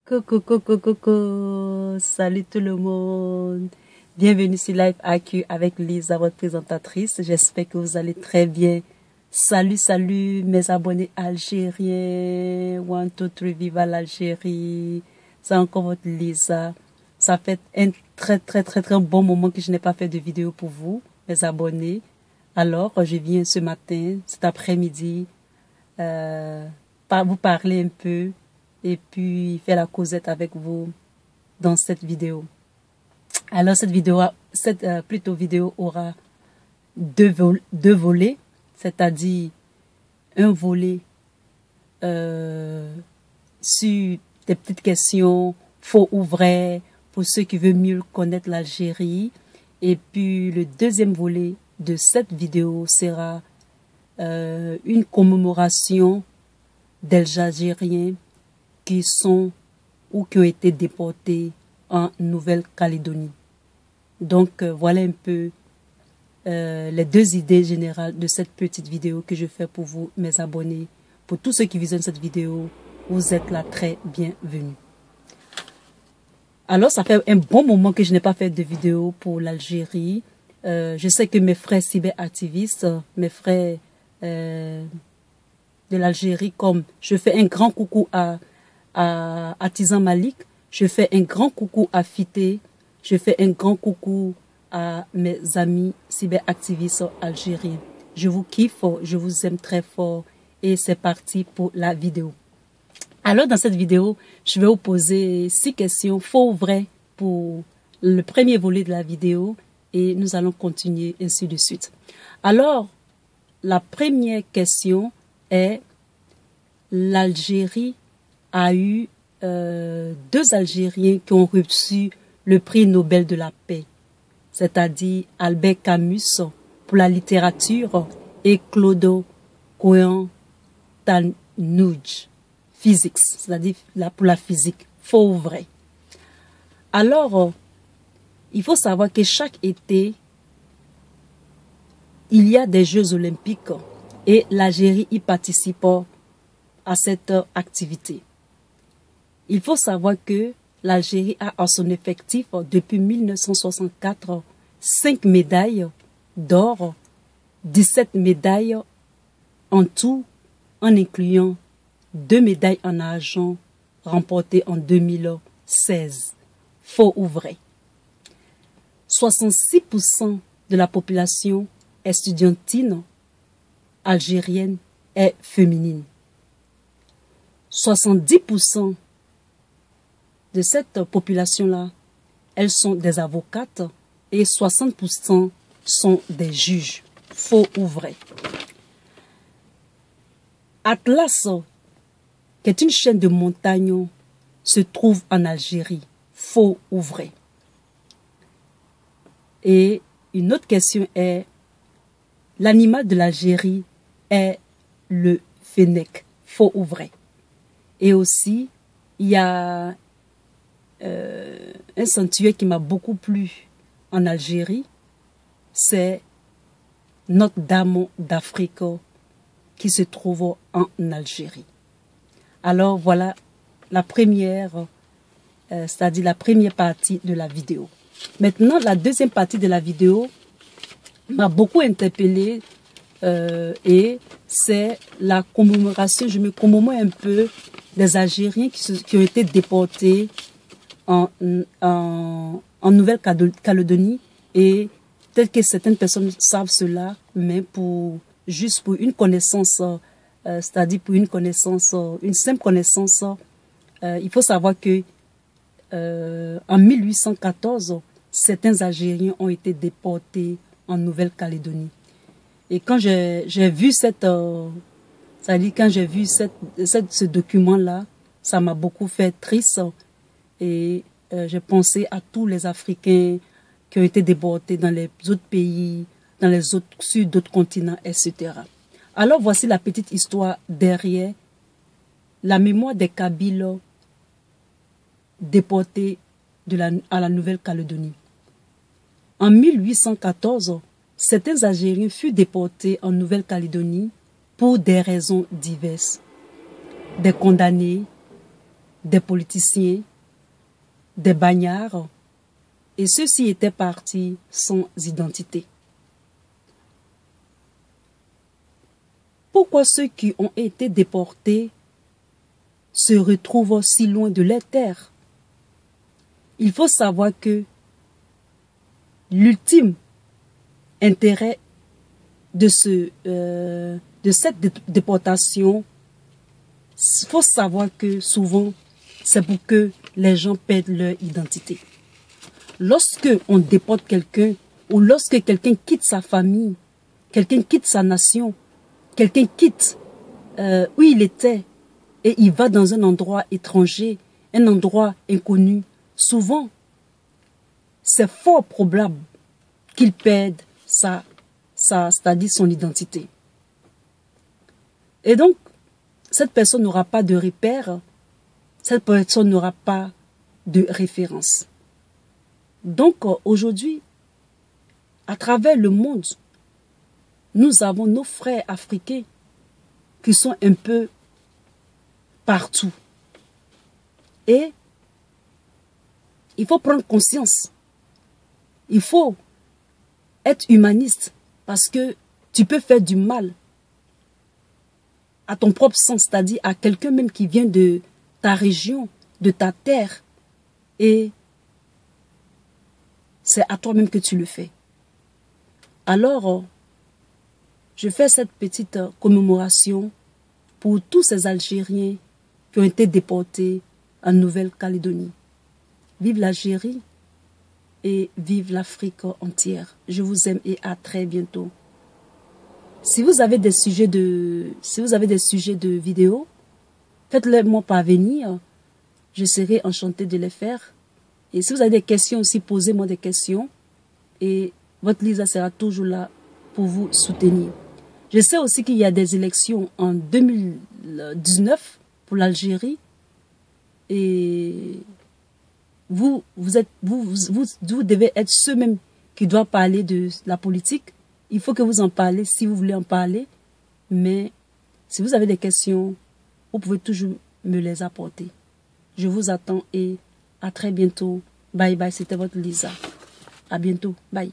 Coucou, coucou, coucou, salut tout le monde. Bienvenue sur Live AQ avec Lisa, votre présentatrice. J'espère que vous allez très bien. Salut, salut mes abonnés algériens. One, two, three, viva l'Algérie. C'est encore votre Lisa. Ça fait un très bon moment que je n'ai pas fait de vidéo pour vous, mes abonnés. Alors, je viens ce matin, cet après-midi, vous parler un peu et puis faire la causette avec vous dans cette vidéo. Alors cette vidéo aura deux volets, c'est-à-dire un volet sur des petites questions faux ou vrai pour ceux qui veulent mieux connaître l'Algérie, et puis le deuxième volet de cette vidéo sera une commémoration des Algériens qui sont ou qui ont été déportés en Nouvelle-Calédonie. Donc, voilà un peu les deux idées générales de cette petite vidéo que je fais pour vous, mes abonnés. Pour tous ceux qui visionnent cette vidéo, vous êtes là très bienvenus. Alors, ça fait un bon moment que je n'ai pas fait de vidéo pour l'Algérie. Je sais que mes frères cyberactivistes, mes frères de l'Algérie, comme je fais un grand coucou à Tizan Malik, je fais un grand coucou à Fité, je fais un grand coucou à mes amis cyberactivistes algériens. Je vous kiffe, je vous aime très fort et c'est parti pour la vidéo. Alors dans cette vidéo, je vais vous poser 6 questions faux ou vraies pour le premier volet de la vidéo et nous allons continuer ainsi de suite. Alors, la première question est: l'Algérie a eu 2 Algériens qui ont reçu le prix Nobel de la paix, c'est-à-dire Albert Camus pour la littérature et Clodo Koyan-Tanouj, physique, c'est-à-dire pour la physique. Faux ou vrai? Alors, il faut savoir que chaque été, il y a des Jeux olympiques et l'Algérie y participe à cette activité. Il faut savoir que l'Algérie a en son effectif depuis 1964 5 médailles d'or, 17 médailles en tout, en incluant 2 médailles en argent remportées en 2016. Faux ou vrai? 66% de la population estudiantine algérienne est féminine. 70% de cette population-là, elles sont des avocates et 60% sont des juges. Faux ou vrai? Atlas, qui est une chaîne de montagnes, se trouve en Algérie. Faux ou vrai? Et une autre question est: l'animal de l'Algérie est le fennec. Faux ou vrai? Et aussi, il y a un sanctuaire qui m'a beaucoup plu en Algérie, c'est Notre-Dame d'Afrique qui se trouve en Algérie. Alors voilà la première, c'est-à-dire la première partie de la vidéo. Maintenant, la deuxième partie de la vidéo m'a beaucoup interpellée et c'est la commémoration. Je me commémore un peu des Algériens qui ont été déportés en Nouvelle-Calédonie, et peut-être que certaines personnes savent cela, mais juste pour une connaissance, c'est-à-dire pour une connaissance, une simple connaissance, il faut savoir que en 1814, certains Algériens ont été déportés en Nouvelle-Calédonie. Et quand j'ai vu c'est-à-dire quand j'ai vu ce document-là, ça m'a beaucoup fait triste. Et j'ai pensé à tous les Africains qui ont été déportés dans les autres pays, sur d'autres continents, etc. Alors voici la petite histoire derrière la mémoire des Kabyles déportés à la Nouvelle-Calédonie. En 1814, certains Algériens furent déportés en Nouvelle-Calédonie pour des raisons diverses. Des condamnés, des politiciens, des bagnards, et ceux-ci étaient partis sans identité. Pourquoi ceux qui ont été déportés se retrouvent si loin de leur terre? Il faut savoir que l'ultime intérêt de cette déportation, il faut savoir que souvent, c'est pour que les gens perdent leur identité. Lorsque on déporte quelqu'un, ou lorsque quelqu'un quitte sa famille, quelqu'un quitte sa nation, quelqu'un quitte où il était et il va dans un endroit étranger, un endroit inconnu, souvent, c'est fort probable qu'il perde c'est-à-dire son identité. Et donc, cette personne n'aura pas de repère, cette personne n'aura pas de référence. Donc, aujourd'hui, à travers le monde, nous avons nos frères africains qui sont un peu partout. Et il faut prendre conscience. Il faut être humaniste parce que tu peux faire du mal à ton propre sens, c'est-à-dire à quelqu'un même qui vient de ta région, de ta terre. Et c'est à toi-même que tu le fais. Alors, je fais cette petite commémoration pour tous ces Algériens qui ont été déportés en Nouvelle-Calédonie. Vive l'Algérie et vive l'Afrique entière. Je vous aime et à très bientôt. Si vous avez des sujets de vidéos, faites-les moi parvenir. Je serai enchantée de les faire. Et si vous avez des questions aussi, posez-moi des questions. Et votre Lisa sera toujours là pour vous soutenir. Je sais aussi qu'il y a des élections en 2019 pour l'Algérie. Et vous devez être ceux-mêmes qui doivent parler de la politique. Il faut que vous en parlez si vous voulez en parler. Mais si vous avez des questions, vous pouvez toujours me les apporter. Je vous attends et à très bientôt. Bye bye, c'était votre Lisa. À bientôt. Bye.